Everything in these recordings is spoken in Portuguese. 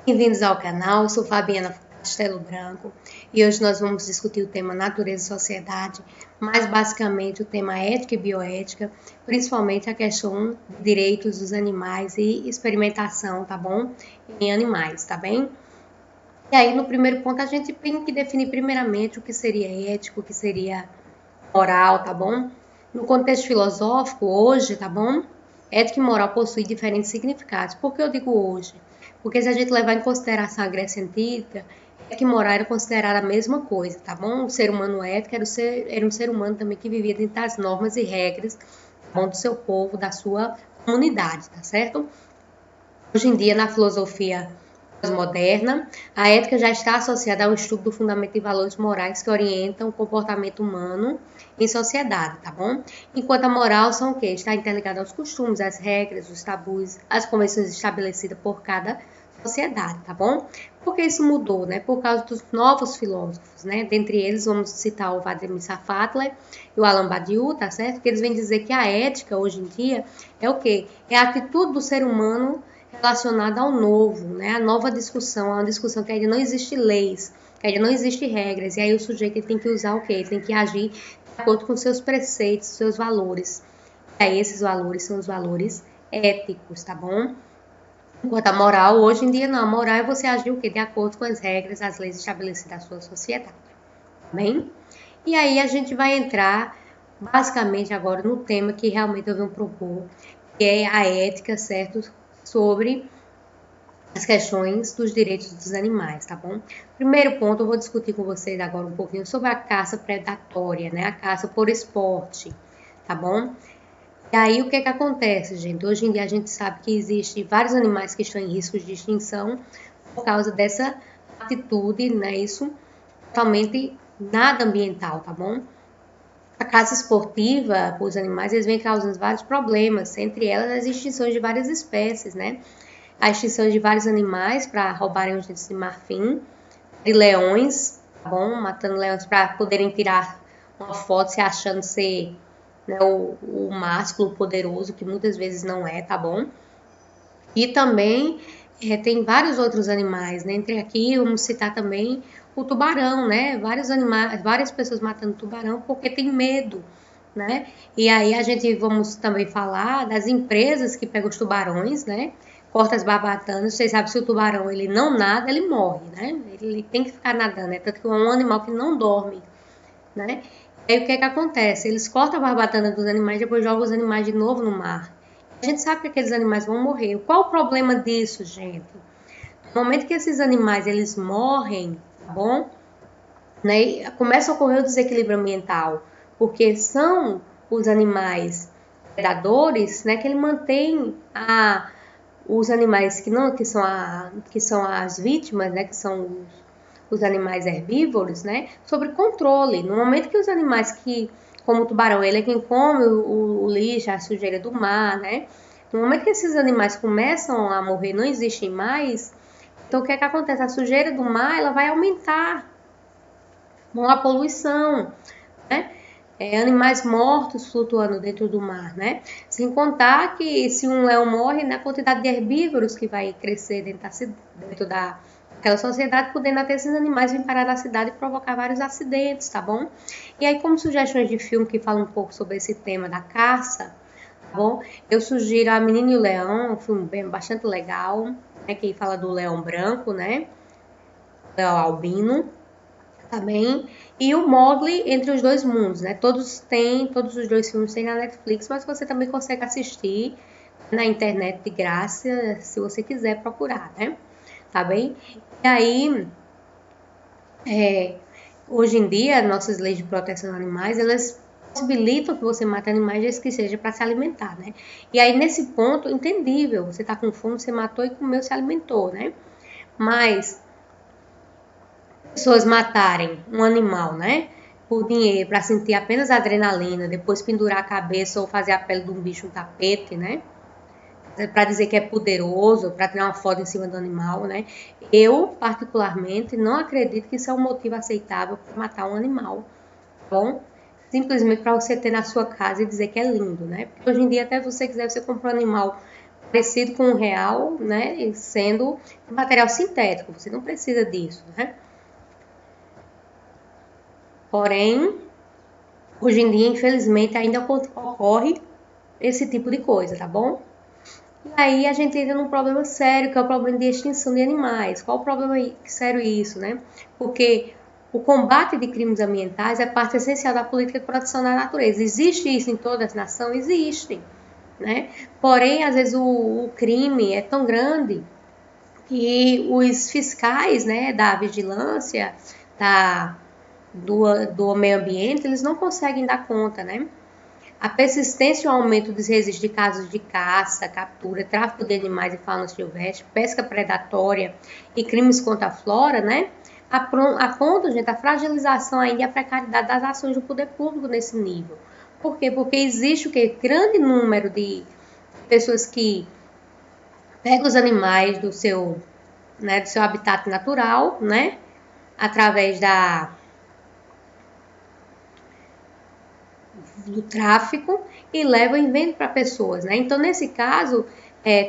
Bem-vindos ao canal, eu sou Fabiana Castelo Branco e hoje nós vamos discutir o tema natureza e sociedade, mais basicamente o tema ética e bioética, principalmente a questão de direitos dos animais e experimentação, tá bom? Em animais, tá bem? E aí no primeiro ponto a gente tem que definir primeiramente o que seria ético, o que seria moral, tá bom? No contexto filosófico, hoje, tá bom? Ética e moral possuem diferentes significados. Por que eu digo hoje? Porque se a gente levar em consideração a Grécia Antiga, ética e moral era considerada a mesma coisa, tá bom? O ser humano ético era um ser humano também que vivia dentro das normas e regras, tá bom? Do seu povo, da sua comunidade, tá certo? Hoje em dia, na filosofia moderna, a ética já está associada ao estudo do fundamento de valores morais que orientam o comportamento humano em sociedade, tá bom? Enquanto a moral são o quê? Está interligada aos costumes, às regras, os tabus, às convenções estabelecidas por cada sociedade, tá bom? Por que isso mudou, né? Por causa dos novos filósofos, né? Dentre eles, vamos citar o Vladimir Safatler e o Alain Badiou, tá certo? Que eles vêm dizer que a ética, hoje em dia, é o quê? É a atitude do ser humano relacionada ao novo, né? A nova discussão, é uma discussão que ainda não existe leis, que ainda não existe regras, e aí o sujeito tem que usar o quê? Ele tem que agir de acordo com seus preceitos, seus valores. E aí esses valores são os valores éticos, tá bom? Enquanto a moral, hoje em dia não, a moral é você agir o quê? De acordo com as regras, as leis estabelecidas da sua sociedade, tá bem? E aí a gente vai entrar basicamente agora no tema que realmente eu venho propor, que é a ética, certo? Sobre as questões dos direitos dos animais, tá bom? Primeiro ponto, eu vou discutir com vocês agora um pouquinho sobre a caça predatória, né? A caça por esporte, tá bom? E aí, o que que acontece, gente? Hoje em dia a gente sabe que existem vários animais que estão em risco de extinção por causa dessa atitude, né? Isso totalmente nada ambiental, tá bom? A caça esportiva por os animais, eles vem causando vários problemas, entre elas as extinções de várias espécies, né? A extinção de vários animais para roubarem os dentes de marfim, de leões, tá bom? Matando leões para poderem tirar uma foto se achando ser, né, o másculo poderoso, que muitas vezes não é, tá bom? E também tem vários outros animais, né? Entre aqui, vamos citar também o tubarão, né? Vários animais, várias pessoas matando tubarão porque tem medo, né? E aí a gente vamos também falar das empresas que pegam os tubarões, né? Corta as barbatanas, vocês sabem se o tubarão ele não nada, ele morre, né? Ele tem que ficar nadando, é tanto que é um animal que não dorme, né? E aí o que é que acontece? Eles cortam a barbatana dos animais e depois jogam os animais de novo no mar. A gente sabe que aqueles animais vão morrer. Qual o problema disso, gente? No momento que esses animais eles morrem, tá bom? Né? Começa a ocorrer o desequilíbrio ambiental, porque são os animais predadores, né, que ele mantém os animais que são as vítimas, né, que são os animais herbívoros, né, sobre controle. No momento que os animais como o tubarão, ele é quem come o lixo, a sujeira do mar, né? No momento que esses animais começam a morrer, não existem mais, então o que é que acontece? A sujeira do mar, ela vai aumentar, com a poluição, né? Animais mortos flutuando dentro do mar, né? Sem contar que se um leão morre, né, a quantidade de herbívoros que vai crescer dentro daquela sociedade, podendo até esses animais vir parar na cidade e provocar vários acidentes, tá bom? E aí, como sugestões de filme que falam um pouco sobre esse tema da caça, tá bom? Eu sugiro A Menina e o Leão, um filme bastante legal, né, que fala do leão branco, né? Leão albino, também. E o Mowgli Entre os Dois Mundos, né? Todos os dois filmes têm na Netflix, mas você também consegue assistir na internet de graça, se você quiser procurar, né? Tá bem? E aí, hoje em dia, nossas leis de proteção de animais, elas possibilitam que você mate animais desde que seja para se alimentar, né? E aí, nesse ponto, entendível, você tá com fome, você matou e comeu, se alimentou, né? Mas pessoas matarem um animal, né? Por dinheiro, para sentir apenas adrenalina, depois pendurar a cabeça ou fazer a pele de um bicho um tapete, né? Para dizer que é poderoso, para tirar uma foto em cima do animal, né? Eu, particularmente, não acredito que isso é um motivo aceitável para matar um animal, tá bom? Simplesmente para você ter na sua casa e dizer que é lindo, né? Porque hoje em dia, até você quiser, você compra um animal parecido com o real, né, sendo material sintético, você não precisa disso, né? Porém, hoje em dia, infelizmente, ainda ocorre esse tipo de coisa, tá bom? E aí a gente entra num problema sério, que é o problema de extinção de animais. Qual o problema sério isso, né? Porque o combate de crimes ambientais é parte essencial da política de proteção da natureza. Existe isso em todas as nações? Existe, né? Porém, às vezes o crime é tão grande que os fiscais, né, da vigilância, do meio ambiente, eles não conseguem dar conta, né? A persistência e o aumento dos registros de casos de caça, captura, tráfico de animais e fauna silvestre, pesca predatória e crimes contra a flora, né? Apontam, gente, a fragilização ainda e a precariedade das ações do poder público nesse nível. Por quê? Porque existe o quê? Grande número de pessoas que pegam os animais do seu habitat natural, né? Através do tráfico e levam e vendem para pessoas, né? Então, nesse caso,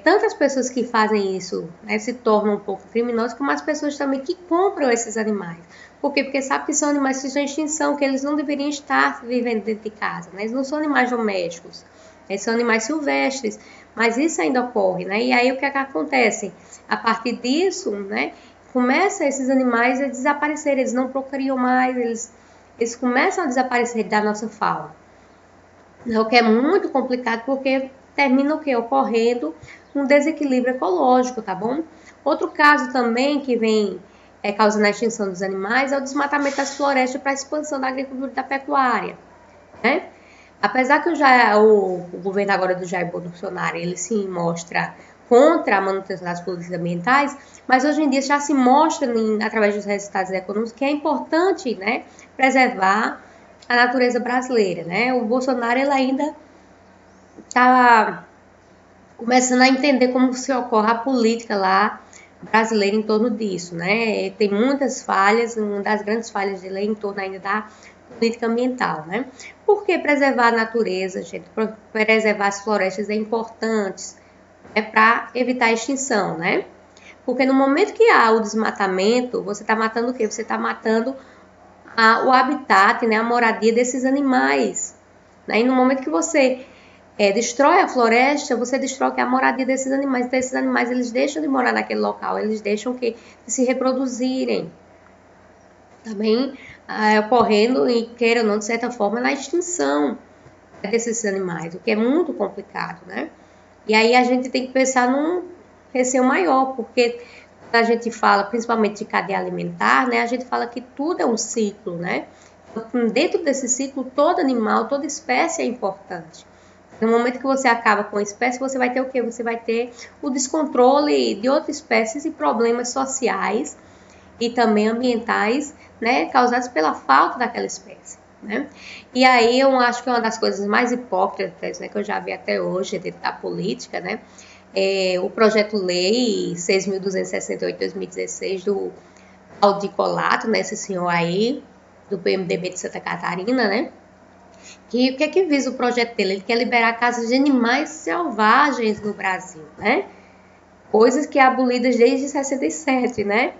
tantas pessoas que fazem isso, né, se tornam um pouco criminosas, como as pessoas também que compram esses animais. Por quê? Porque sabe que são animais que estão em extinção, que eles não deveriam estar vivendo dentro de casa, né? Eles não são animais domésticos, eles são animais silvestres, mas isso ainda ocorre, né? E aí o que é que acontece? A partir disso, né, começa esses animais a desaparecer, eles não procriam mais, eles começam a desaparecer da nossa fauna. O que é muito complicado porque termina o que? Ocorrendo um desequilíbrio ecológico, tá bom? Outro caso também que vem causando a extinção dos animais é o desmatamento das florestas para a expansão da agricultura e da pecuária, né? Apesar que o governo agora do Jair Bolsonaro, ele se mostra contra a manutenção das políticas ambientais, mas hoje em dia já se mostra, através dos resultados econômicos, que é importante, né, preservar a natureza brasileira, né? O Bolsonaro, ele ainda está começando a entender como se ocorre a política lá brasileira em torno disso, né? Tem muitas falhas, uma das grandes falhas dele é em torno ainda da política ambiental, né? Por que preservar a natureza, gente? Preservar as florestas é importante, para evitar a extinção, né? Porque no momento que há o desmatamento, você está matando o quê? Você está matando o habitat, né? A moradia desses animais, né? E no momento que você destrói a floresta, você destrói a moradia desses animais. Então, esses animais, eles deixam de morar naquele local, eles deixam de se reproduzirem. Também ocorrendo, e queira ou não, de certa forma, na extinção desses animais, o que é muito complicado, né? E aí a gente tem que pensar num receio maior, porque quando a gente fala principalmente de cadeia alimentar, né, a gente fala que tudo é um ciclo, né? Então, dentro desse ciclo, todo animal, toda espécie é importante. No momento que você acaba com a espécie, você vai ter o quê? Você vai ter o descontrole de outras espécies e problemas sociais e também ambientais, né, causados pela falta daquela espécie, né? E aí eu acho que uma das coisas mais hipócritas, né, que eu já vi até hoje dentro da política, né, é o projeto-lei 6.268 de 2016 do Aldir Colato, né, esse senhor aí do PMDB de Santa Catarina, né? Que o que é que visa o projeto dele? Ele quer liberar caças de animais selvagens no Brasil, né? Coisas que é abolidas desde 67, né?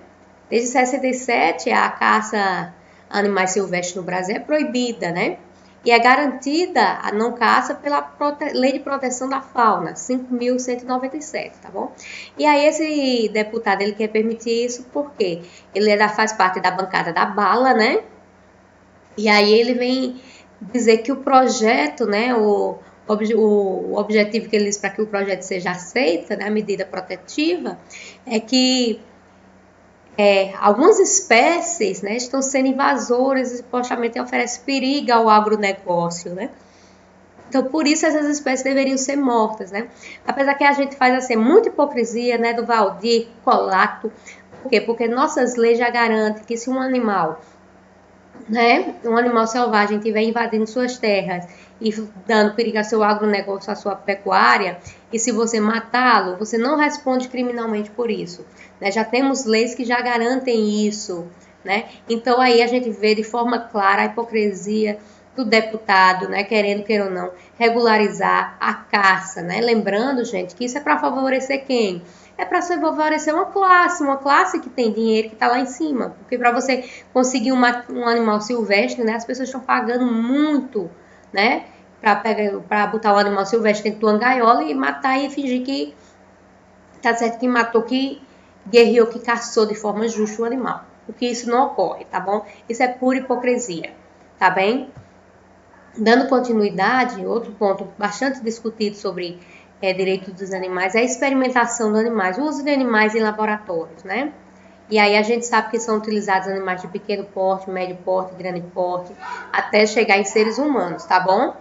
Desde 67 a caça a animais silvestres no Brasil é proibida, né? E é garantida a não caça pela Lei de Proteção da Fauna, 5.197, tá bom? E aí esse deputado, ele quer permitir isso porque ele faz parte da bancada da bala, né? E aí ele vem dizer que o projeto, né, o objetivo que ele diz para que o projeto seja aceito, né, a medida protetiva, é que algumas espécies, né, estão sendo invasoras e supostamente oferecem perigo ao agronegócio, né? Então, por isso essas espécies deveriam ser mortas, né? Apesar que a gente faz assim, muita hipocrisia, né, do Aldir Colato. Por quê? Porque nossas leis já garantem que se um animal, né, um animal selvagem estiver invadindo suas terras e dando perigo ao seu agronegócio, à sua pecuária, e se você matá-lo, você não responde criminalmente por isso, né? Já temos leis que já garantem isso, né? Então aí a gente vê de forma clara a hipocrisia do deputado, né, queira ou não, regularizar a caça, né? Lembrando, gente, que isso é para favorecer quem? É para favorecer uma classe que tem dinheiro, que está lá em cima. Porque para você conseguir um animal silvestre, né, as pessoas estão pagando muito, né, para botar o animal silvestre dentro de uma gaiola e matar e fingir que tá certo, que matou, que guerreou, que caçou de forma justa o animal. Porque isso não ocorre, tá bom? Isso é pura hipocrisia, tá bem? Dando continuidade, outro ponto bastante discutido sobre direitos dos animais é a experimentação dos animais, o uso de animais em laboratórios, né? E aí a gente sabe que são utilizados animais de pequeno porte, médio porte, grande porte, até chegar em seres humanos, tá bom?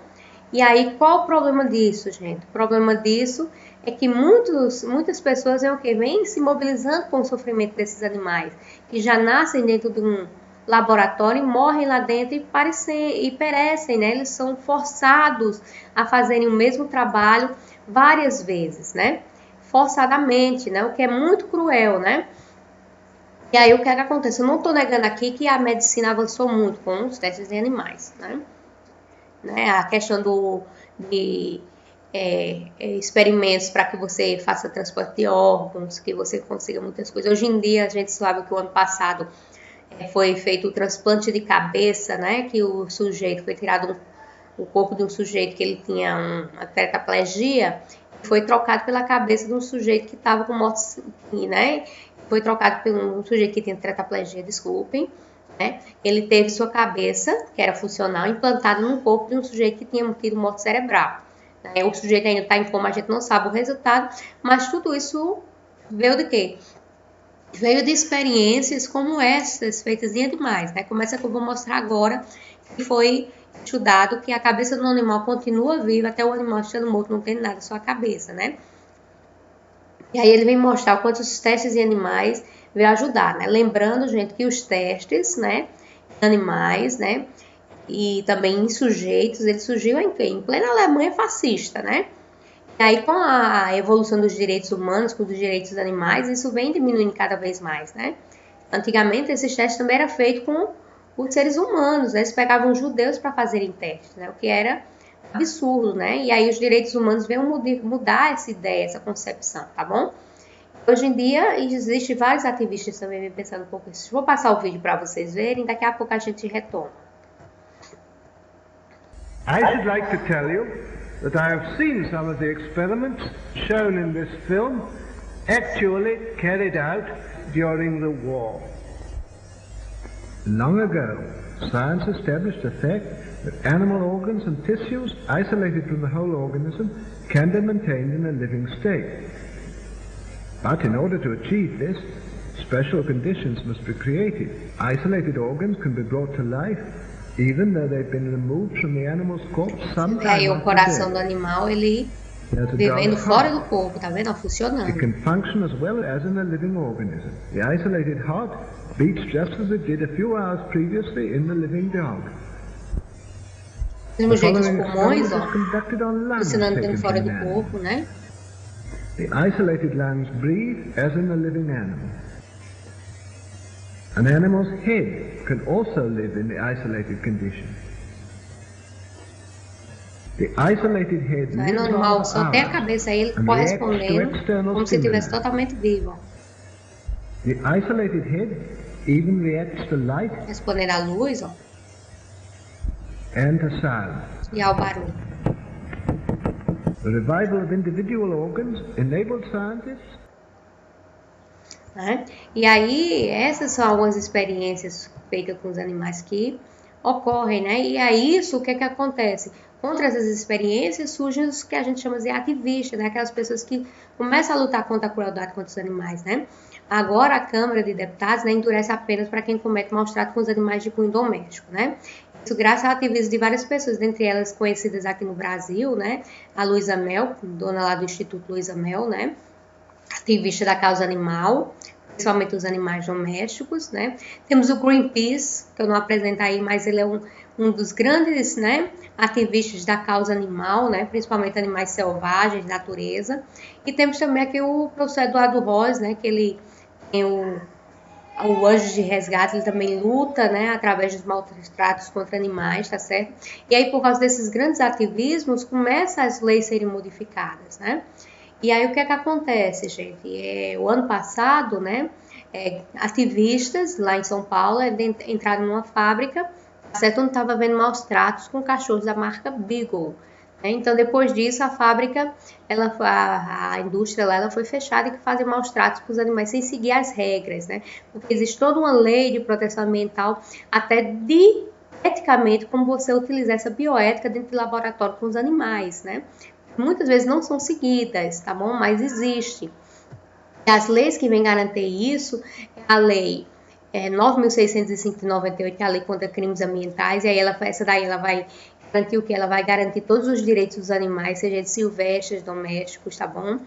E aí, qual o problema disso, gente? O problema disso é que muitas pessoas vêm se mobilizando com o sofrimento desses animais, que já nascem dentro de um laboratório e morrem lá dentro e perecem, né? Eles são forçados a fazerem o mesmo trabalho várias vezes, né? Forçadamente, né? O que é muito cruel, né? E aí, o que é que acontece? Eu não estou negando aqui que a medicina avançou muito com os testes em animais, né? A questão de experimentos para que você faça transplante de órgãos, que você consiga muitas coisas. Hoje em dia, a gente sabe que o ano passado foi feito o transplante de cabeça, né? Que o sujeito foi tirado o corpo de um sujeito que ele tinha uma tetraplegia, foi trocado pela cabeça de um sujeito que estava com morte, né? Foi trocado por um sujeito que tinha tetraplegia, desculpem, né? Ele teve sua cabeça, que era funcional, implantada no corpo de um sujeito que tinha tido morte cerebral. Né? O sujeito ainda está em coma, a gente não sabe o resultado, mas tudo isso veio de quê? Veio de experiências como essas, feitas em animais, né? Como essa que eu vou mostrar agora, que foi estudado que a cabeça do animal continua viva até o animal estando morto, não tem nada, só a cabeça, né? E aí ele vem mostrar o quanto os testes em animais veio ajudar, né? Lembrando, gente, que os testes, né, em animais, né, e também em sujeitos, ele surgiu em plena Alemanha fascista, né? E aí, com a evolução dos direitos humanos, com os direitos dos animais, isso vem diminuindo cada vez mais, né? Antigamente, esses testes também eram feitos com os seres humanos, né? Eles pegavam judeus para fazerem testes, né? O que era absurdo, né? E aí os direitos humanos veio mudar essa ideia, essa concepção, tá bom? Hoje em dia, existem vários ativistas também pensando um pouco isso. Vou passar o vídeo para vocês verem, daqui a pouco a gente retoma. I should like to tell you that I have seen some of the experiments shown in this film actually carried out during the war. Long ago, science established the fact that animal organs and tissues, isolated from the whole organism, can be maintained in a living state. But in order to achieve this, special conditions must be created. Isolated organs can be brought to life, even though they've been removed from the animal's corpse some time Aí o coração do animal, ele vivendo fora do corpo, tá vendo? Funcionando. It can function as well as in a living organism. The isolated heart beats just as it did a few hours previously in the living dog. Do mesmo jeito os pulmões, ó, funcionando dentro fora do corpo, né? The isolated lungs breathe as in a living animal. An animal's head can also live in the isolated condition. The isolated head Aí no animal só tem a cabeça aí, ele correspondendo como se estivesse totalmente vivo. The isolated head even reacts to light, respondendo à luz, ó, and to sound. E ao barulho. The revival of individual organs enabled scientists. Né? E aí, essas são algumas experiências feitas com os animais que ocorrem, né? E aí, isso, o que é que acontece? Contra essas experiências surgem os que a gente chama de ativistas, né? Aquelas pessoas que começam a lutar contra a crueldade contra os animais, né? Agora, a Câmara de Deputados, né, endurece apenas para quem comete maus tratos com os animais de cunho doméstico, né? Isso graças ao ativismo de várias pessoas, dentre elas conhecidas aqui no Brasil, né? A Luísa Mel, dona lá do Instituto Luísa Mel, né? Ativista da causa animal, principalmente os animais domésticos, né? Temos o Greenpeace, que eu não apresento aí, mas ele é um dos grandes, né, ativistas da causa animal, né? Principalmente animais selvagens, natureza. E temos também aqui o professor Eduardo Rosa, né? Que ele tem O Anjos de Resgate, ele também luta, né, através dos maltratos contra animais, tá certo? E aí, por causa desses grandes ativismos, começam as leis a serem modificadas, né? E aí, o que é que acontece, gente? O ano passado, né, ativistas lá em São Paulo entraram numa fábrica, tá certo? Onde estava havendo maus tratos com cachorros da marca Beagle. Então, depois disso, a fábrica, a indústria lá, ela foi fechada e que fazia maus tratos com os animais sem seguir as regras, né? Porque existe toda uma lei de proteção ambiental, até de eticamente, como você utilizar essa bioética dentro do laboratório com os animais, né? Muitas vezes não são seguidas, tá bom? Mas existe. E as leis que vêm garantir isso é a lei 9.605 de 98, que é a lei contra crimes ambientais, e aí essa daí ela vai garantir o que? Ela vai garantir todos os direitos dos animais, seja de silvestres, domésticos, tá bom?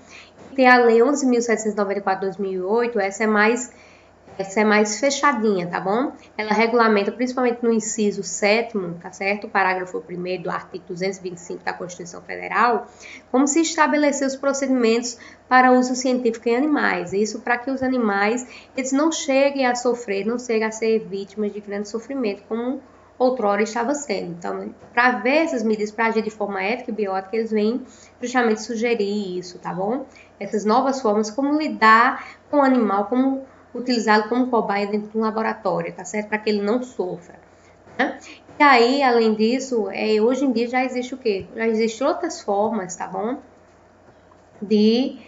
E tem a lei 11.794 de 2008, essa é mais fechadinha, tá bom? Ela regulamenta, principalmente no inciso 7º, tá certo? O parágrafo 1º do artigo 225 da Constituição Federal, como se estabelecer os procedimentos para uso científico em animais. Isso para que os animais, eles não cheguem a sofrer, não cheguem a ser vítimas de grande sofrimento, como outrora estava sendo. Então, para ver essas medidas, para agir de forma ética e biótica, eles vêm justamente sugerir isso, tá bom? Essas novas formas, como lidar com o animal, como utilizá-lo como cobaia dentro de um laboratório, tá certo? Para que ele não sofra, né? E aí, além disso, hoje em dia já existe o quê? Já existem outras formas, tá bom? De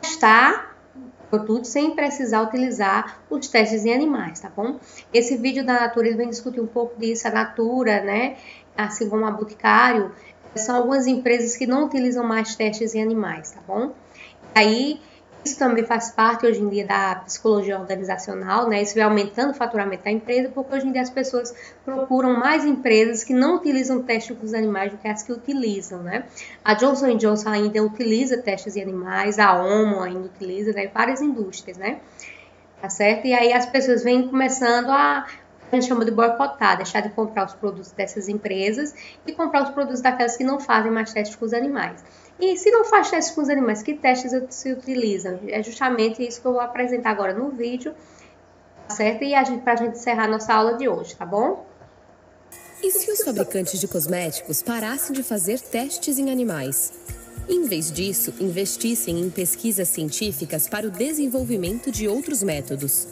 testar produto sem precisar utilizar os testes em animais, tá bom? Esse vídeo da Natura, ele vem discutir um pouco disso. A Natura, né, assim como a Boticário, são algumas empresas que não utilizam mais testes em animais, tá bom? Aí, isso também faz parte hoje em dia da psicologia organizacional, né? Isso vem aumentando o faturamento da empresa, porque hoje em dia as pessoas procuram mais empresas que não utilizam testes com os animais do que as que utilizam, né? A Johnson & Johnson ainda utiliza testes em animais, a Omo ainda utiliza, né? Várias indústrias, né? Tá certo? E aí as pessoas vêm começando a gente chama de boicotar, deixar de comprar os produtos dessas empresas e comprar os produtos daquelas que não fazem mais testes com os animais. E se não faz testes com os animais, que testes se utilizam? É justamente isso que eu vou apresentar agora no vídeo, tá certo? E para a gente encerrar nossa aula de hoje, tá bom? E se os fabricantes de cosméticos parassem de fazer testes em animais? Em vez disso, investissem em pesquisas científicas para o desenvolvimento de outros métodos.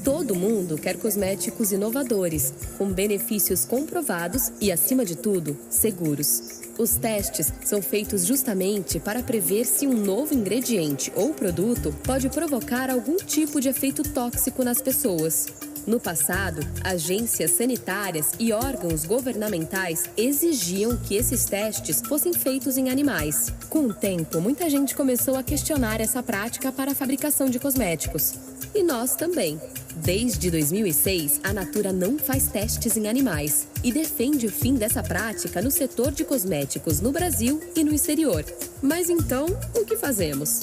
Todo mundo quer cosméticos inovadores, com benefícios comprovados e, acima de tudo, seguros. Os testes são feitos justamente para prever se um novo ingrediente ou produto pode provocar algum tipo de efeito tóxico nas pessoas. No passado, agências sanitárias e órgãos governamentais exigiam que esses testes fossem feitos em animais. Com o tempo, muita gente começou a questionar essa prática para a fabricação de cosméticos. E nós também. Desde 2006, a Natura não faz testes em animais e defende o fim dessa prática no setor de cosméticos no Brasil e no exterior. Mas então, o que fazemos?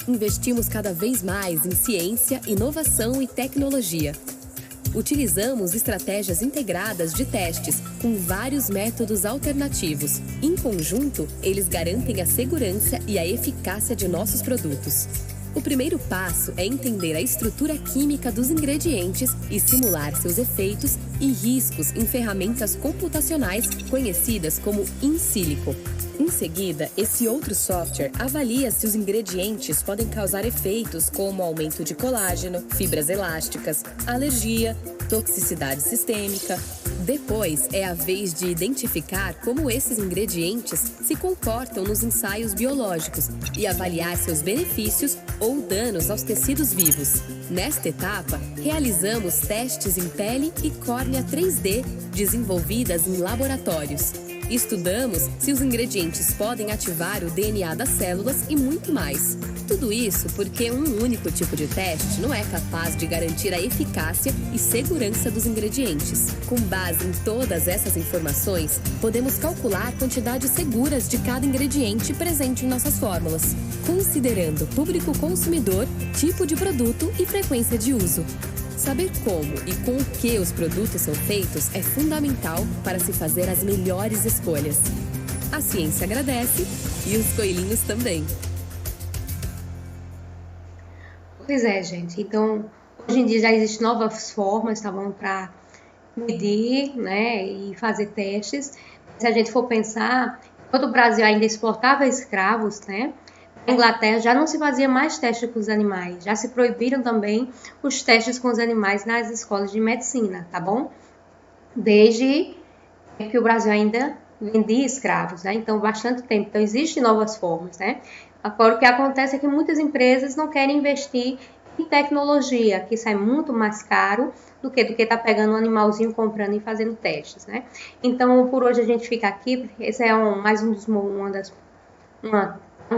Investimos cada vez mais em ciência, inovação e tecnologia. Utilizamos estratégias integradas de testes com vários métodos alternativos. Em conjunto, eles garantem a segurança e a eficácia de nossos produtos. O primeiro passo é entender a estrutura química dos ingredientes e simular seus efeitos e riscos em ferramentas computacionais conhecidas como in silico. Em seguida, esse outro software avalia se os ingredientes podem causar efeitos como aumento de colágeno, fibras elásticas, alergia, toxicidade sistêmica. Depois, é a vez de identificar como esses ingredientes se comportam nos ensaios biológicos e avaliar seus benefícios ou danos aos tecidos vivos. Nesta etapa, realizamos testes em pele e córnea 3D desenvolvidas em laboratórios. Estudamos se os ingredientes podem ativar o DNA das células e muito mais. Tudo isso porque um único tipo de teste não é capaz de garantir a eficácia e segurança dos ingredientes. Com base em todas essas informações, podemos calcular quantidades seguras de cada ingrediente presente em nossas fórmulas, considerando público consumidor, tipo de produto e frequência de uso. Saber como e com o que os produtos são feitos é fundamental para se fazer as melhores escolhas. A ciência agradece e os coelhinhos também. Pois é, gente. Então, hoje em dia já existem novas formas, tá bom, para medir, né, e fazer testes. Se a gente for pensar, quando o Brasil ainda exportava escravos, né, na Inglaterra já não se fazia mais testes com os animais, já se proibiram também os testes com os animais nas escolas de medicina, tá bom? Desde que o Brasil ainda vendia escravos, né? Então, bastante tempo. Então, existem novas formas, né? Agora, o que acontece é que muitas empresas não querem investir em tecnologia, que sai muito mais caro do que estar pegando um animalzinho, comprando e fazendo testes, né? Então, por hoje a gente fica aqui. Esse é mais um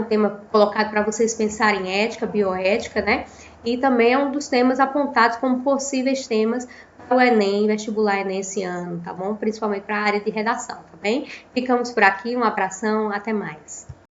tema colocado para vocês pensarem em ética, bioética, né? E também é um dos temas apontados como possíveis temas para o Enem, vestibular Enem esse ano, tá bom? Principalmente para a área de redação, tá bem? Ficamos por aqui, um abração, até mais.